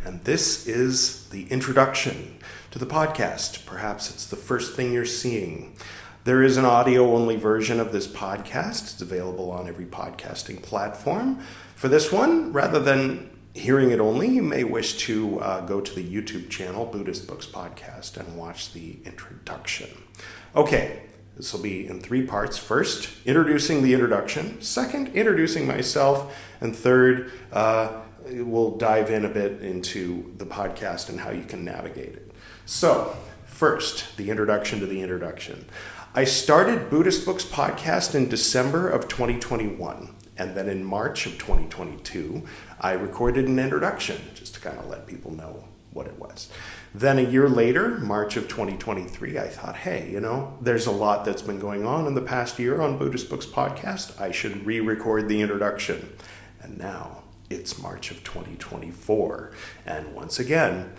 and this is the introduction to the podcast. Perhaps it's the first thing you're seeing. There is an audio-only version of this podcast. It's available on every podcasting platform. For this one, rather than hearing it only, you may wish to go to the YouTube channel, Buddhist Books Podcast, and watch the introduction. Okay, this will be in 3 parts. First, introducing the introduction. Second, introducing myself. And third, we'll dive in a bit into the podcast and how you can navigate it. So, first, the introduction to the introduction. I started Buddhist Books Podcast in December of 2021. And then in March of 2022, I recorded an introduction just to kind of let people know what it was. Then a year later, March of 2023, I thought, hey, there's a lot that's been going on in the past year on Buddhist Books Podcast. I should re-record the introduction. And now it's March of 2024. And once again,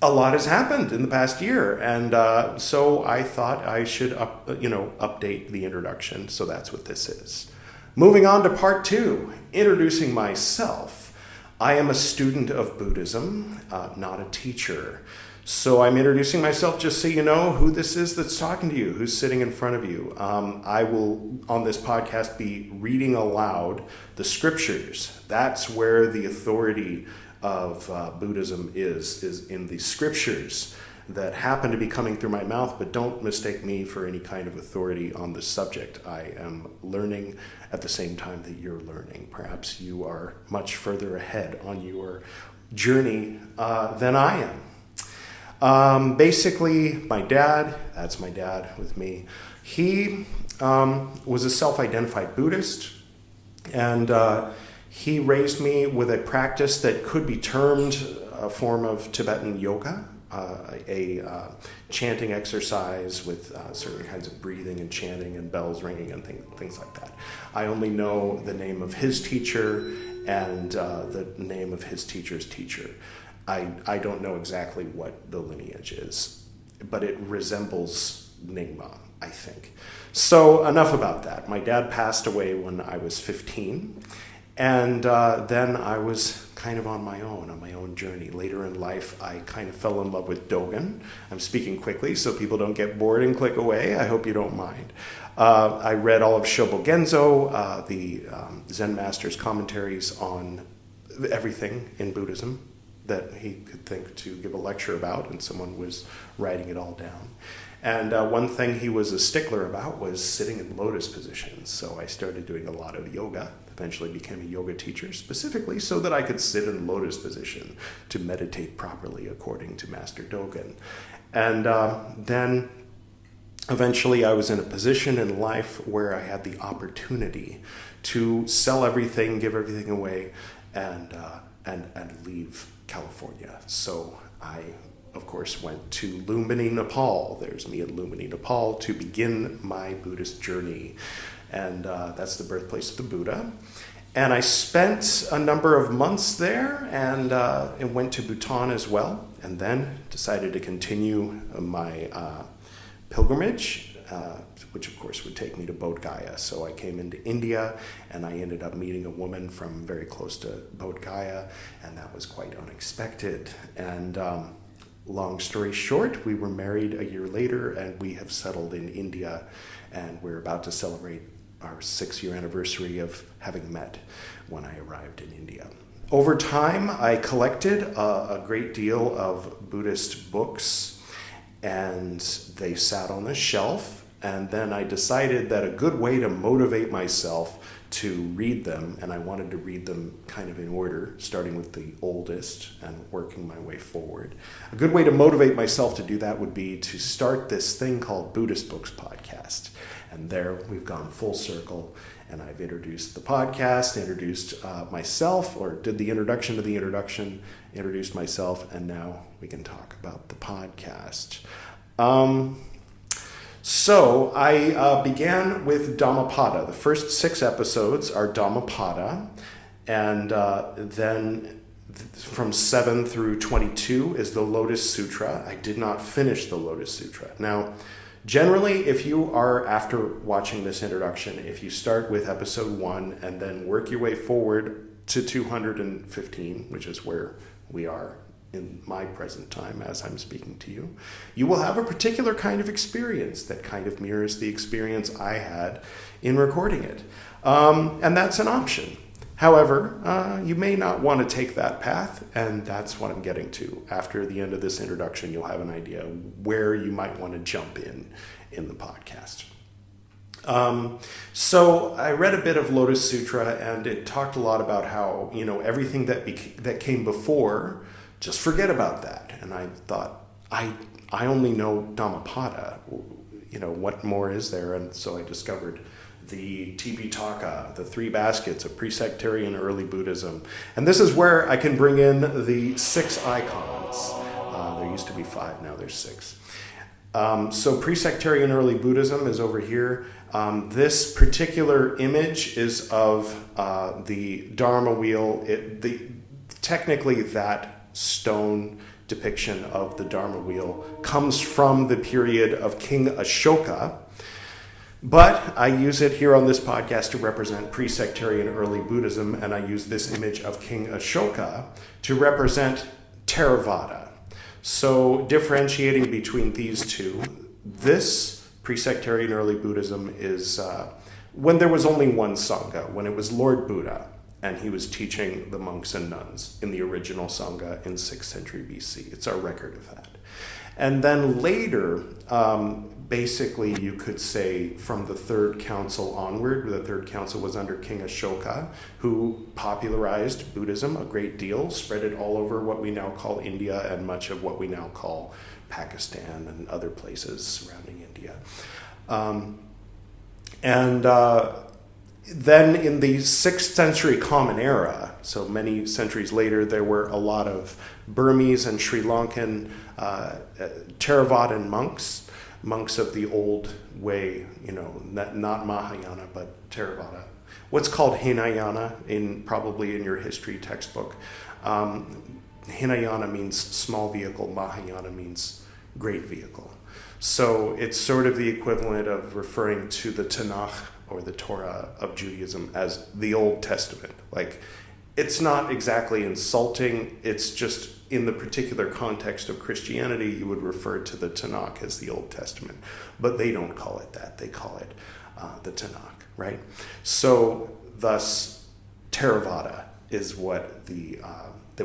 a lot has happened in the past year. And so I thought I should update the introduction. So that's what this is. Moving on to part 2, introducing myself. I am a student of Buddhism, not a teacher. So I'm introducing myself just so you know who this is that's talking to you, who's sitting in front of you. I will, on this podcast, be reading aloud the scriptures. That's where the authority of Buddhism is in the scriptures that happen to be coming through my mouth, but don't mistake me for any kind of authority on this subject. I am learning at the same time that you're learning. Perhaps you are much further ahead on your journey than I am. Basically, my dad, that's my dad with me, he was a self-identified Buddhist, and he raised me with a practice that could be termed a form of Tibetan yoga. A chanting exercise with certain kinds of breathing and chanting and bells ringing and things like that. I only know the name of his teacher and the name of his teacher's teacher. I don't know exactly what the lineage is, but it resembles Nyingma, I think. So enough about that. My dad passed away when I was 15, and then I was kind of on my own journey. Later in life, I kind of fell in love with Dogen. I'm speaking quickly so people don't get bored and click away. I hope you don't mind. I read all of Shobogenzo, the Zen master's commentaries on everything in Buddhism that he could think to give a lecture about, and someone was writing it all down. And one thing he was a stickler about was sitting in lotus positions. So I started doing a lot of yoga, eventually became a yoga teacher, specifically so that I could sit in lotus position to meditate properly according to Master Dogen. And then eventually I was in a position in life where I had the opportunity to sell everything, give everything away, and leave California. So I, of course, went to Lumbini, Nepal. There's me in Lumbini, Nepal, to begin my Buddhist journey. And that's the birthplace of the Buddha. And I spent a number of months there and went to Bhutan as well. And then decided to continue my pilgrimage, which of course would take me to Bodh Gaya. So I came into India and I ended up meeting a woman from very close to Bodh Gaya. And that was quite unexpected. And long story short, we were married a year later and we have settled in India, and we're about to celebrate our 6-year anniversary of having met when I arrived in India. Over time, I collected a great deal of Buddhist books, and they sat on the shelf, and then I decided that a good way to motivate myself to read them, and I wanted to read them kind of in order, starting with the oldest and working my way forward. A good way to motivate myself to do that would be to start this thing called Buddhist Books Podcast. And there we've gone full circle, and I've introduced the podcast, introduced myself, or did the introduction to the introduction, introduced myself, and now we can talk about the podcast. So I began with Dhammapada. The first 6 episodes are Dhammapada, and then from 7 through 22 is the Lotus Sutra. I did not finish the Lotus Sutra. Now, generally, if you are, after watching this introduction, if you start with episode 1 and then work your way forward to 215, which is where we are in my present time as I'm speaking to you, you will have a particular kind of experience that kind of mirrors the experience I had in recording it. And that's an option. However, you may not want to take that path, and that's what I'm getting to. After the end of this introduction, you'll have an idea where you might want to jump in the podcast. So I read a bit of Lotus Sutra, and it talked a lot about how, everything that came before, just forget about that. And I thought, I only know Dhammapada. What more is there? And so I discovered the Tipitaka, the three baskets of pre-sectarian early Buddhism. And this is where I can bring in the 6 icons. There used to be 5, now there's 6. So pre-sectarian early Buddhism is over here. This particular image is of the Dharma wheel. Technically, that stone depiction of the Dharma wheel comes from the period of King Ashoka, but I use it here on this podcast to represent pre-sectarian early Buddhism, and I use this image of King Ashoka to represent Theravada. So differentiating between these two, this pre-sectarian early Buddhism is when there was only one Sangha, when it was Lord Buddha, and he was teaching the monks and nuns in the original Sangha in 6th century BC. It's our record of that. And then later, basically you could say from the Third Council onward, the Third Council was under King Ashoka, who popularized Buddhism a great deal, spread it all over what we now call India and much of what we now call Pakistan and other places surrounding India. Then in the 6th century Common Era, so many centuries later, there were a lot of Burmese and Sri Lankan Theravadan monks of the old way, not Mahayana, but Theravada. What's called Hinayana, probably in your history textbook. Hinayana means small vehicle, Mahayana means great vehicle. So it's sort of the equivalent of referring to the Tanakh or the Torah of Judaism as the Old Testament. Like, it's not exactly insulting, it's just in the particular context of Christianity, you would refer to the Tanakh as the Old Testament. But they don't call it that, they call it the Tanakh, right? So, thus, Theravada is what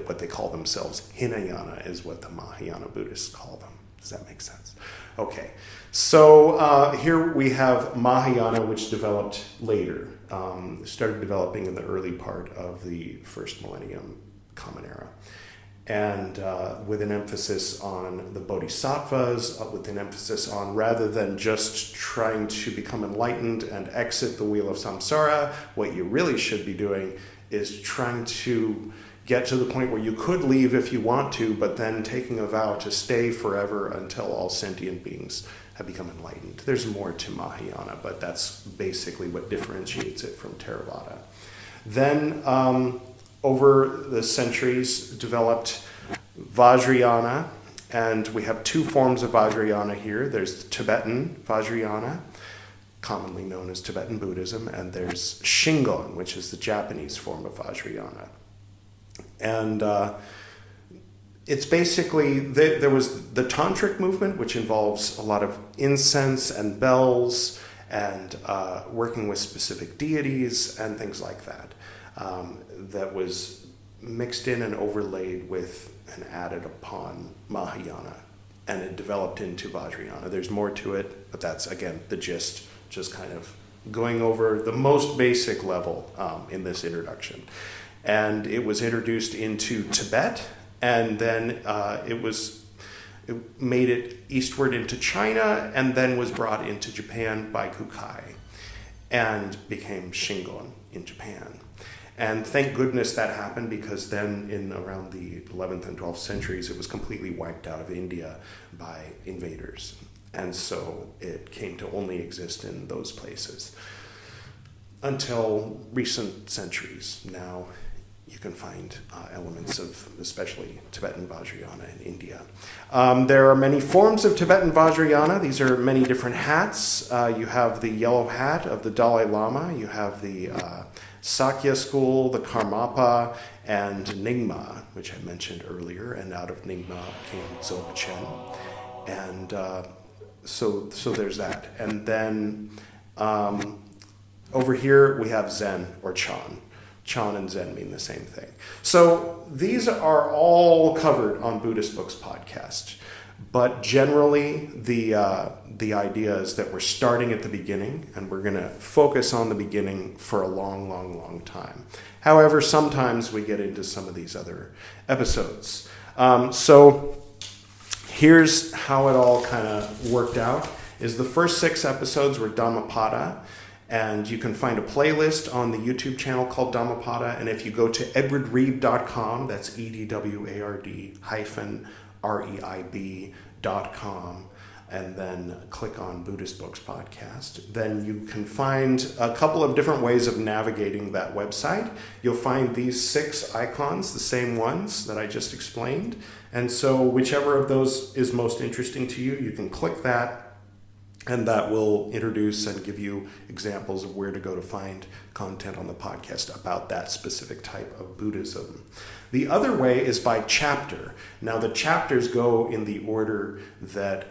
what they call themselves. Hinayana is what the Mahayana Buddhists call them. Does that make sense? Okay, so here we have Mahayana, which developed later, started developing in the early part of the first millennium Common Era, and with an emphasis on the bodhisattvas, with an emphasis on rather than just trying to become enlightened and exit the wheel of samsara, what you really should be doing is trying to get to the point where you could leave if you want to, but then taking a vow to stay forever until all sentient beings have become enlightened. There's more to Mahayana, but that's basically what differentiates it from Theravada. Then, over the centuries, developed Vajrayana, and we have 2 forms of Vajrayana here. There's Tibetan Vajrayana, commonly known as Tibetan Buddhism, and there's Shingon, which is the Japanese form of Vajrayana. And it's basically, there was the tantric movement, which involves a lot of incense and bells and working with specific deities and things like that. That was mixed in and overlaid with and added upon Mahayana. And it developed into Vajrayana. There's more to it, but that's, again, the gist, just kind of going over the most basic level in this introduction. And it was introduced into Tibet, and then it made it eastward into China, and then was brought into Japan by Kukai, and became Shingon in Japan. And thank goodness that happened, because then in around the 11th and 12th centuries, it was completely wiped out of India by invaders. And so it came to only exist in those places until recent centuries. Now, you can find elements of especially Tibetan Vajrayana in India. There are many forms of Tibetan Vajrayana. These are many different hats. You have the yellow hat of the Dalai Lama. You have the Sakya school, the Karmapa, and Nyingma, which I mentioned earlier. And out of Nyingma came Dzogchen. And so there's that. And then over here we have Zen or Chan. Chan and Zen mean the same thing. So these are all covered on Buddhist Books Podcast. But generally, the idea is that we're starting at the beginning, and we're going to focus on the beginning for a long, long, long time. However, sometimes we get into some of these other episodes. So here's how it all kind of worked out. Is the first 6 episodes were Dhammapada, and you can find a playlist on the YouTube channel called Dhammapada. And if you go to edwardreib.com, that's edward-reib.com, and then click on Buddhist Books Podcast, then you can find a couple of different ways of navigating that website. You'll find these 6 icons, the same ones that I just explained. And so whichever of those is most interesting to you, you can click that, and that will introduce and give you examples of where to go to find content on the podcast about that specific type of Buddhism. The other way is by chapter. Now, the chapters go in the order that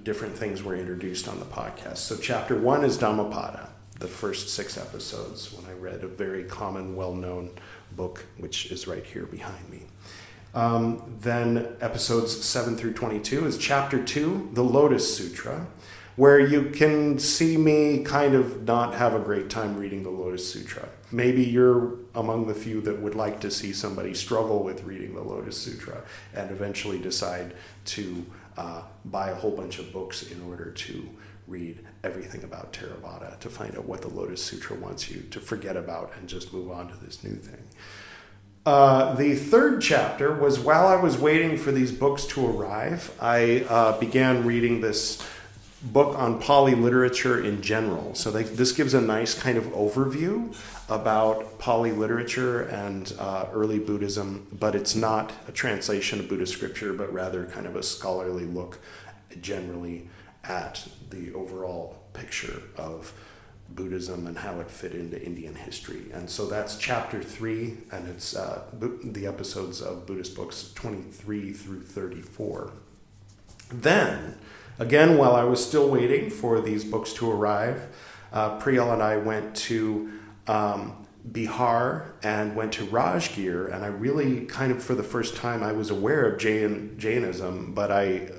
different things were introduced on the podcast. So chapter 1 is Dhammapada, the first 6 episodes, when I read a very common, well-known book, which is right here behind me. Then episodes 7 through 22 is chapter 2, the Lotus Sutra, where you can see me kind of not have a great time reading the Lotus Sutra. Maybe you're among the few that would like to see somebody struggle with reading the Lotus Sutra and eventually decide to buy a whole bunch of books in order to read everything about Theravada, to find out what the Lotus Sutra wants you to forget about and just move on to this new thing. The third chapter was while I was waiting for these books to arrive, I began reading this book on Pali literature in general. So this gives a nice kind of overview about Pali literature and early Buddhism, but it's not a translation of Buddhist scripture, but rather kind of a scholarly look generally at the overall picture of Buddhism and how it fit into Indian history. And so that's chapter 3, and it's the episodes of Buddhist books 23 through 34. Then, again, while I was still waiting for these books to arrive, Priyal and I went to Bihar and went to Rajgir, and I really kind of, for the first time, I was aware of Jainism, but I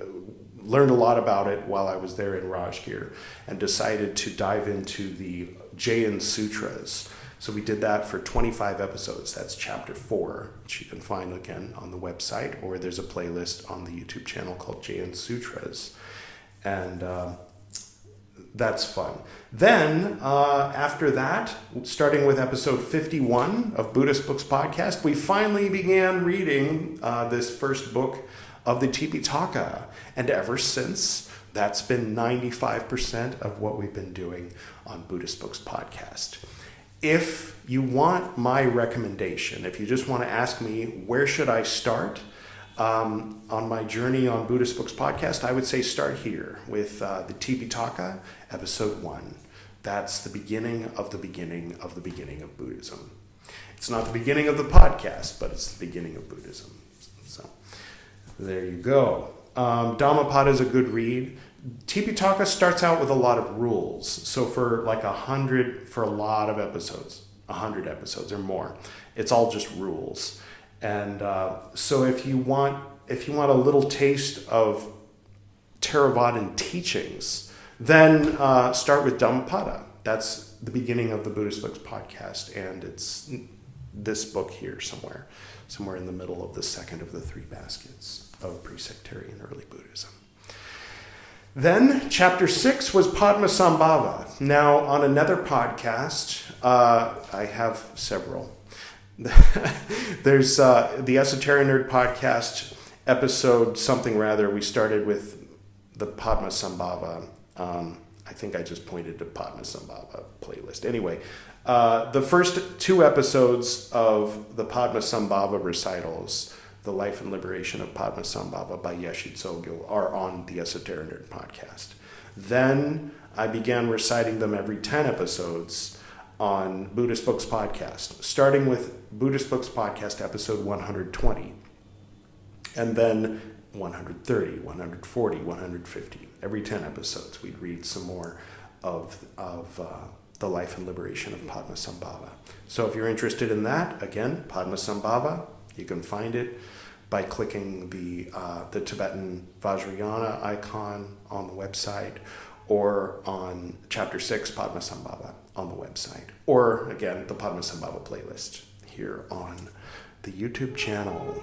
learned a lot about it while I was there in Rajgir and decided to dive into the Jain Sutras. So we did that for 25 episodes. That's chapter 4, which you can find again on the website, or there's a playlist on the YouTube channel called Jain Sutras. And that's fun. Then, after that, starting with episode 51 of Buddhist Books Podcast, we finally began reading this first book of the Tipitaka. And ever since, that's been 95% of what we've been doing on Buddhist Books Podcast. If you want my recommendation, if you just want to ask me where should I start on my journey on Buddhist Books Podcast, I would say start here with the Tipitaka, episode 1. That's the beginning of the beginning of the beginning of Buddhism. It's not the beginning of the podcast, but it's the beginning of Buddhism. So there you go. Dhammapada is a good read. Tipitaka starts out with a lot of rules. So for like 100, for a lot of episodes, 100 episodes or more, it's all just rules. And so if you want a little taste of Theravadan teachings, then start with Dhammapada. That's the beginning of the Buddhist Books Podcast, and it's this book here somewhere in the middle of the second of the 3 baskets of pre-sectarian early Buddhism. Then, chapter 6 was Padmasambhava. Now, on another podcast, I have several. There's the Esoteric Nerd Podcast episode something rather. We started with the Padmasambhava. I think I just pointed to Padmasambhava playlist. Anyway, the first 2 episodes of the Padmasambhava recitals, The Life and Liberation of Padmasambhava by Yeshe Tsogyal, are on the Esoteric Nerd Podcast. Then I began reciting them every 10 episodes on Buddhist Books Podcast, starting with Buddhist Books Podcast episode 120, and then 130, 140, 150. Every 10 episodes, we'd read some more of the life and liberation of Padmasambhava. So if you're interested in that, again, Padmasambhava, you can find it by clicking the Tibetan Vajrayana icon on the website, or on Chapter 6, Padmasambhava, on the website. Or, again, the Padmasambhava playlist here on the YouTube channel.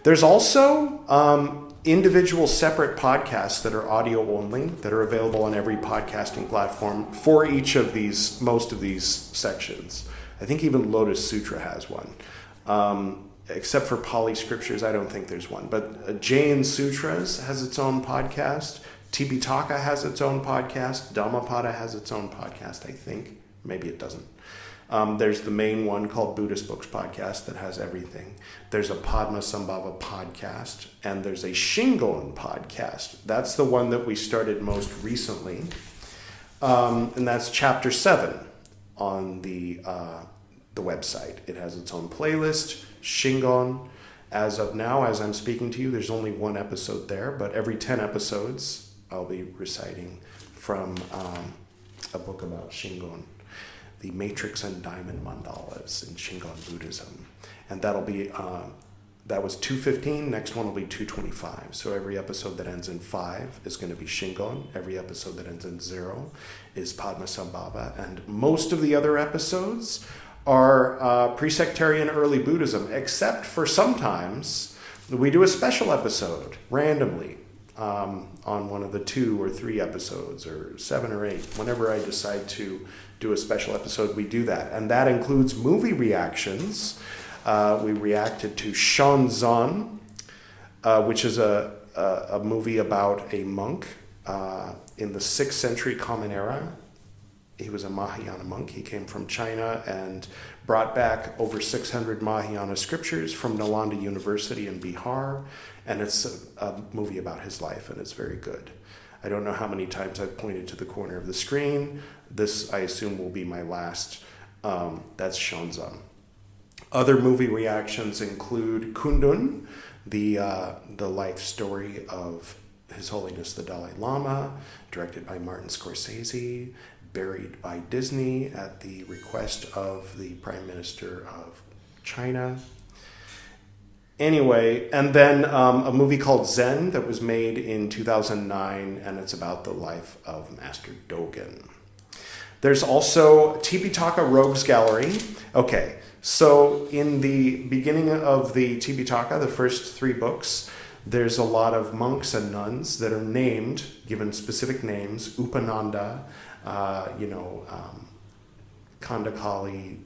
There's also individual separate podcasts that are audio only that are available on every podcasting platform for each of these, most of these sections. I think even Lotus Sutra has one. Except for Pali Scriptures, I don't think there's one. But Jain Sutras has its own podcast. Tipitaka has its own podcast. Dhammapada has its own podcast, I think. Maybe it doesn't. There's the main one called Buddhist Books Podcast that has everything. There's a Padmasambhava podcast, and there's a Shingon podcast. That's the one that we started most recently, and that's Chapter 7 on the website. It has its own playlist, Shingon. As of now, as I'm speaking to you, there's only one episode there, but every 10 episodes, I'll be reciting from a book about Shingon, the matrix and diamond mandalas in Shingon Buddhism. And that'll be, that was 215, next one will be 225. So every episode that ends in 5 is going to be Shingon. Every episode that ends in 0 is Padmasambhava. And most of the other episodes are pre-sectarian early Buddhism, except for sometimes we do a special episode randomly on one of the 2 or 3 episodes, or 7 or 8. Whenever I decide to do a special episode, we do that. And that includes movie reactions. We reacted to Shanzan, which is a movie about a monk in the 6th century Common Era. He was a Mahayana monk. He came from China and brought back over 600 Mahayana scriptures from Nalanda University in Bihar. And it's a movie about his life, and it's very good. I don't know how many times I've pointed to the corner of the screen. This, I assume, will be my last. That's Shanzan. Other movie reactions include Kundun, the life story of His Holiness the Dalai Lama, directed by Martin Scorsese, buried by Disney at the request of the Prime Minister of China. Anyway, and then a movie called Zen that was made in 2009, and it's about the life of Master Dogen. There's also Tipitaka Rogues Gallery. Okay, so in the beginning of the Tipitaka, the first 3 books, there's a lot of monks and nuns that are named, given specific names, Upananda, Kandakali,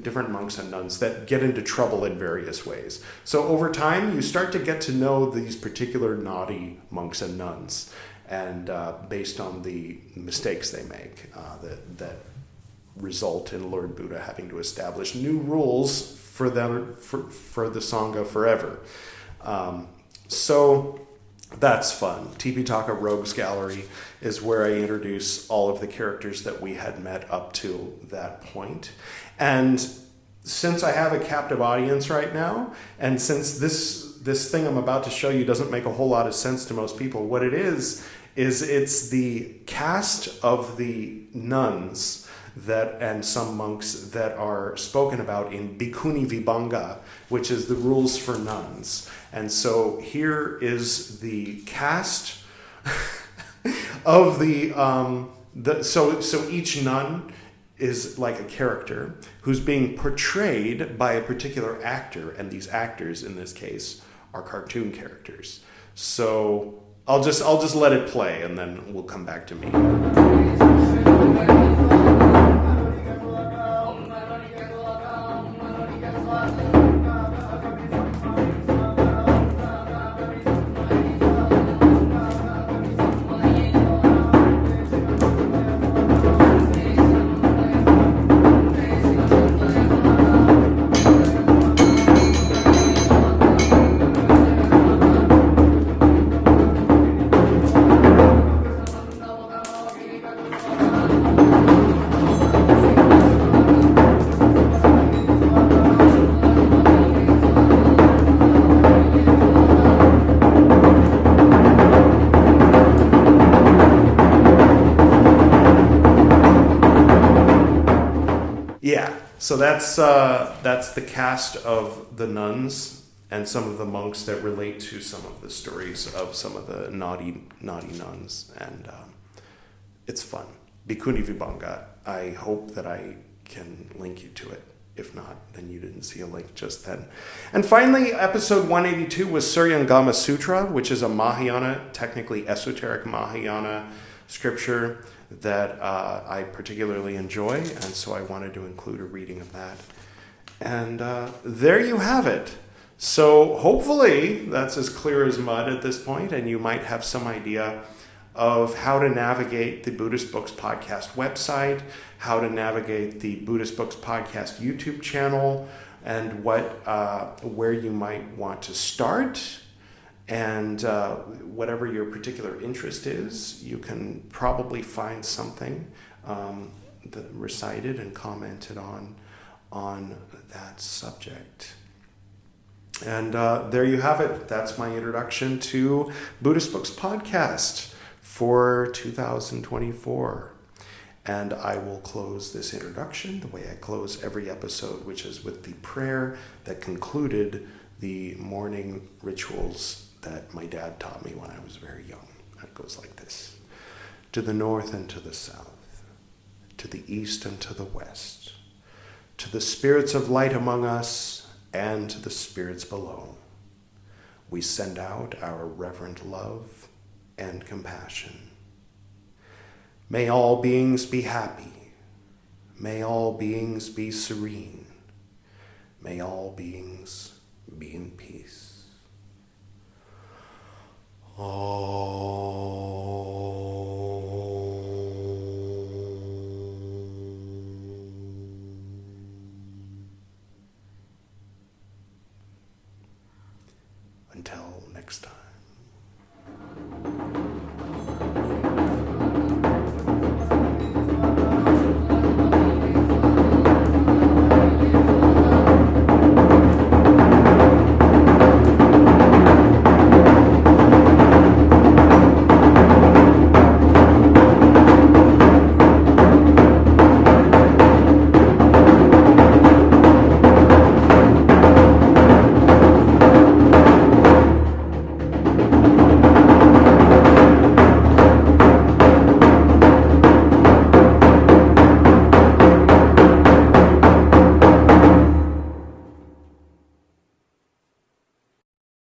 different monks and nuns that get into trouble in various ways. So over time, you start to get to know these particular naughty monks and nuns, and based on the mistakes they make that result in Lord Buddha having to establish new rules for them for the Sangha forever. So that's fun. Tipitaka Rogues Gallery is where I introduce all of the characters that we had met up to that point. And since I have a captive audience right now, and since this thing I'm about to show you doesn't make a whole lot of sense to most people, what it is it's the cast of the nuns and some monks that are spoken about in Bhikkhuni Vibhanga, which is the rules for nuns. And so here is the cast of so each nun is like a character who's being portrayed by a particular actor, and these actors in this case are cartoon characters. So I'll just let it play, and then we'll come back to me. Yeah, so that's the cast of the nuns and some of the monks that relate to some of the stories of some of the naughty nuns, and it's fun. Bhikkhuni Vibhanga. I hope that I can link you to it. If not, then you didn't see a link just then. And finally, episode 182 was Suryangama Sutra, which is a Mahayana, technically esoteric Mahayana scripture that I particularly enjoy, and so I wanted to include a reading of that. And there you have it. So hopefully that's as clear as mud at this point, and you might have some idea of how to navigate the Buddhist Books Podcast website, how to navigate the Buddhist Books Podcast YouTube channel, and where you might want to start. And whatever your particular interest is, you can probably find something that recited and commented on that subject. And there you have it. That's my introduction to Buddhist Books Podcast for 2024. And I will close this introduction the way I close every episode, which is with the prayer that concluded the morning rituals that my dad taught me when I was very young. It goes like this: to the north and to the south, to the east and to the west, to the spirits of light among us and to the spirits below, we send out our reverent love and compassion. May all beings be happy. May all beings be serene. May all beings be in peace. Oh.